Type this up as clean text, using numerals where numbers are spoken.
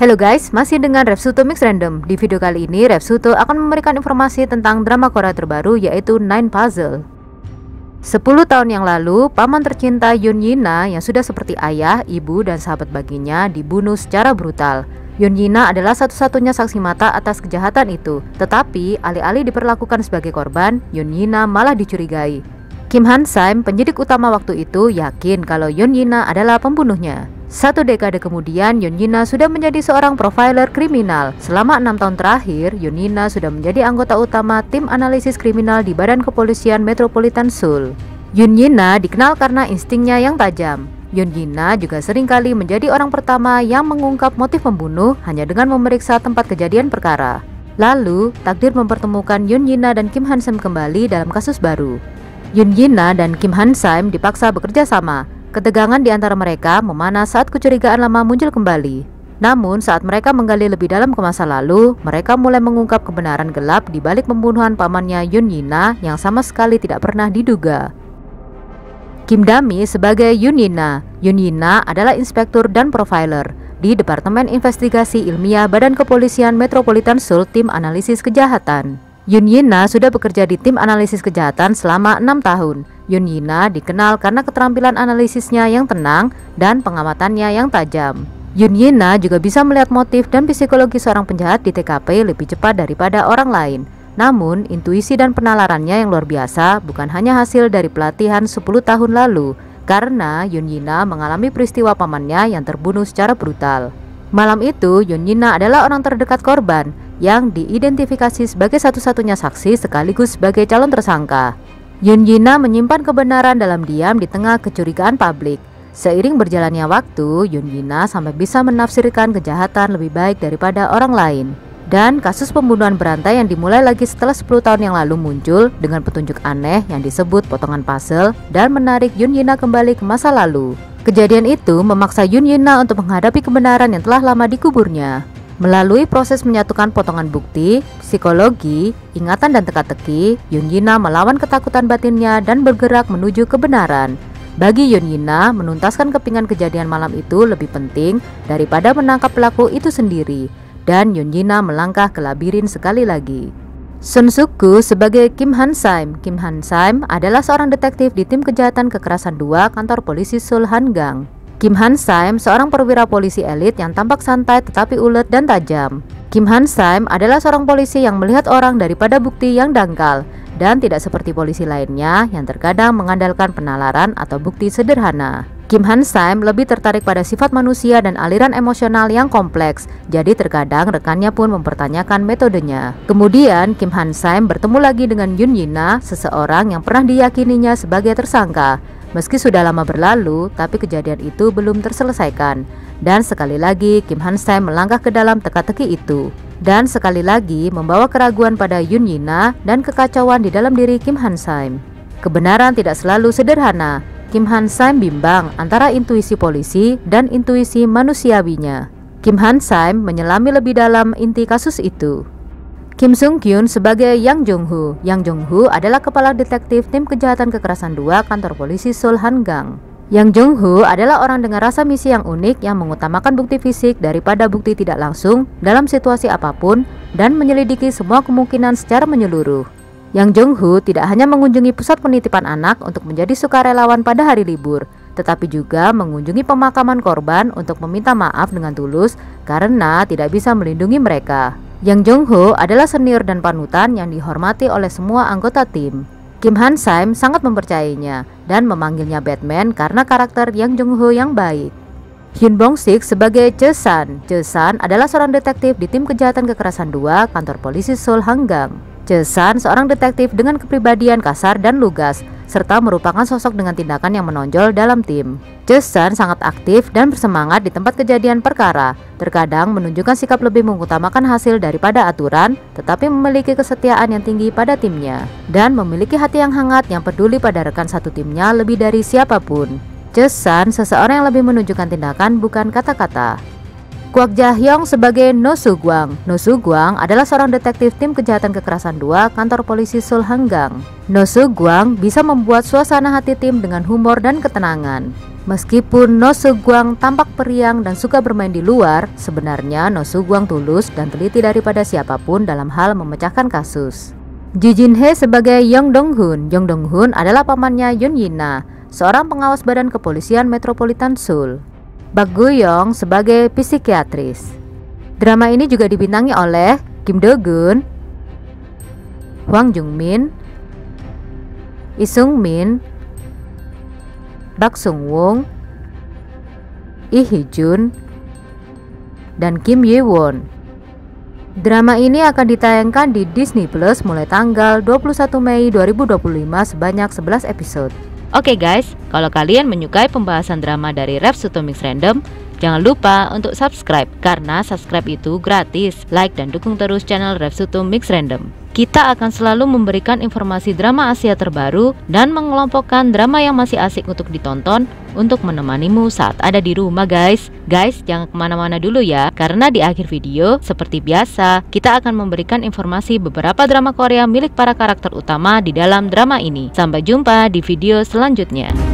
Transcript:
Halo guys, masih dengan Repsuto Mix Random. Di video kali ini Repsuto akan memberikan informasi tentang drama Korea terbaru yaitu Nine Puzzle. 10 tahun yang lalu, paman tercinta Yoon Yina yang sudah seperti ayah, ibu, dan sahabat baginya dibunuh secara brutal. Yoon Yina adalah satu-satunya saksi mata atas kejahatan itu. Tetapi, alih-alih diperlakukan sebagai korban, Yoon Yina malah dicurigai. Kim Han Sam, penyidik utama waktu itu, yakin kalau Yoon Yina adalah pembunuhnya. 1 dekade kemudian, Yoon Yina sudah menjadi seorang profiler kriminal. Selama 6 tahun terakhir, Yoon Yina sudah menjadi anggota utama tim analisis kriminal di Badan Kepolisian Metropolitan Seoul. Yoon Yina dikenal karena instingnya yang tajam. Yoon Yina juga seringkali menjadi orang pertama yang mengungkap motif pembunuh hanya dengan memeriksa tempat kejadian perkara. Lalu, takdir mempertemukan Yoon Yina dan Kim Han Sam kembali dalam kasus baru. Yoon Yina dan Kim Han Sam dipaksa bekerja sama. Ketegangan di antara mereka memanas saat kecurigaan lama muncul kembali. Namun saat mereka menggali lebih dalam ke masa lalu, mereka mulai mengungkap kebenaran gelap di balik pembunuhan pamannya Yoon Yina yang sama sekali tidak pernah diduga. Kim Dami sebagai Yoon Yina. Yoon Yina adalah inspektur dan profiler di Departemen Investigasi Ilmiah Badan Kepolisian Metropolitan Seoul Tim Analisis Kejahatan. Yoon Yina sudah bekerja di tim analisis kejahatan selama 6 tahun. Yoon Yina dikenal karena keterampilan analisisnya yang tenang dan pengamatannya yang tajam. Yoon Yina juga bisa melihat motif dan psikologi seorang penjahat di TKP lebih cepat daripada orang lain. Namun, intuisi dan penalarannya yang luar biasa bukan hanya hasil dari pelatihan 10 tahun lalu, karena Yoon Yina mengalami peristiwa pamannya yang terbunuh secara brutal. Malam itu, Yoon Yina adalah orang terdekat korban yang diidentifikasi sebagai satu-satunya saksi sekaligus sebagai calon tersangka. Yoon Yina menyimpan kebenaran dalam diam di tengah kecurigaan publik. Seiring berjalannya waktu, Yoon Yina sampai bisa menafsirkan kejahatan lebih baik daripada orang lain. Dan kasus pembunuhan berantai yang dimulai lagi setelah 10 tahun yang lalu muncul dengan petunjuk aneh yang disebut potongan puzzle dan menarik Yoon Yina kembali ke masa lalu. Kejadian itu memaksa Yoon Yina untuk menghadapi kebenaran yang telah lama dikuburnya. Melalui proses menyatukan potongan bukti, psikologi, ingatan dan teka-teki, Yoon Yina melawan ketakutan batinnya dan bergerak menuju kebenaran. Bagi Yoon Yina, menuntaskan kepingan kejadian malam itu lebih penting daripada menangkap pelaku itu sendiri. Dan Yoon Yina melangkah ke labirin sekali lagi. Sun Suk-gu sebagai Kim Han Sam. Kim Han Sam adalah seorang detektif di tim kejahatan kekerasan 2 kantor polisi Seoul Hangang. Kim Han Sam seorang perwira polisi elit yang tampak santai tetapi ulet dan tajam. Kim Han Sam adalah seorang polisi yang melihat orang daripada bukti yang dangkal dan tidak seperti polisi lainnya yang terkadang mengandalkan penalaran atau bukti sederhana. Kim Han Sam lebih tertarik pada sifat manusia dan aliran emosional yang kompleks, jadi terkadang rekannya pun mempertanyakan metodenya. Kemudian Kim Han Sam bertemu lagi dengan Yoon Yina, seseorang yang pernah diyakininya sebagai tersangka. Meski sudah lama berlalu, tapi kejadian itu belum terselesaikan. Dan sekali lagi Kim Han Sam melangkah ke dalam teka-teki itu. Dan sekali lagi membawa keraguan pada Yoon Yina dan kekacauan di dalam diri Kim Han Sam. Kebenaran tidak selalu sederhana. Kim Han Sam bimbang antara intuisi polisi dan intuisi manusiawinya. Kim Han Sam menyelami lebih dalam inti kasus itu. Kim Sung Kyun sebagai Yang Jong Ho. Yang Jong Ho adalah kepala detektif tim kejahatan kekerasan 2 kantor polisi Seoul Hangang. Yang Jong Ho adalah orang dengan rasa misi yang unik yang mengutamakan bukti fisik daripada bukti tidak langsung dalam situasi apapun dan menyelidiki semua kemungkinan secara menyeluruh. Yang Jong Ho tidak hanya mengunjungi pusat penitipan anak untuk menjadi sukarelawan pada hari libur, tetapi juga mengunjungi pemakaman korban untuk meminta maaf dengan tulus karena tidak bisa melindungi mereka. Yang Jong Ho adalah senior dan panutan yang dihormati oleh semua anggota tim. Kim Han Sam sangat mempercayainya dan memanggilnya Batman karena karakter Yang Jong Ho yang baik. Hyun Bong Sik sebagai Choi San. Choi San adalah seorang detektif di tim kejahatan kekerasan 2 kantor polisi Seoul Hangang. Choi San seorang detektif dengan kepribadian kasar dan lugas, serta merupakan sosok dengan tindakan yang menonjol dalam tim. Choi San sangat aktif dan bersemangat di tempat kejadian perkara, terkadang menunjukkan sikap lebih mengutamakan hasil daripada aturan, tetapi memiliki kesetiaan yang tinggi pada timnya, dan memiliki hati yang hangat yang peduli pada rekan satu timnya lebih dari siapapun. Choi San seseorang yang lebih menunjukkan tindakan bukan kata-kata. Kwak Ja-hyung sebagai No Soo-gwang. No Soo-gwang adalah seorang detektif tim kejahatan kekerasan 2 kantor polisi Seoul Hangang. No Soo-gwang bisa membuat suasana hati tim dengan humor dan ketenangan. Meskipun No Soo-gwang tampak periang dan suka bermain di luar, sebenarnya No Soo-gwang tulus dan teliti daripada siapapun dalam hal memecahkan kasus. Ji Jin-hye sebagai Yong Dong-hun. Yong Dong-hun adalah pamannya Yoon Yi-na, seorang pengawas Badan Kepolisian Metropolitan Seoul. Bak Gu-yong sebagai psikiatris. Drama ini juga dibintangi oleh Kim Do-gun, Hwang Jung-min, Lee Sung-min, Bak Sung-won, Lee Hee-jun, dan Kim Ye-won. Drama ini akan ditayangkan di Disney Plus mulai tanggal 21 Mei 2025 sebanyak 11 episode. Oke guys, kalau kalian menyukai pembahasan drama dari Revsuto Mix Random, jangan lupa untuk subscribe karena subscribe itu gratis. Like dan dukung terus channel Revsuto Mix Random. Kita akan selalu memberikan informasi drama Asia terbaru dan mengelompokkan drama yang masih asik untuk ditonton untuk menemanimu saat ada di rumah guys. Guys, jangan kemana-mana dulu ya, karena di akhir video seperti biasa kita akan memberikan informasi beberapa drama Korea milik para karakter utama di dalam drama ini. Sampai jumpa di video selanjutnya.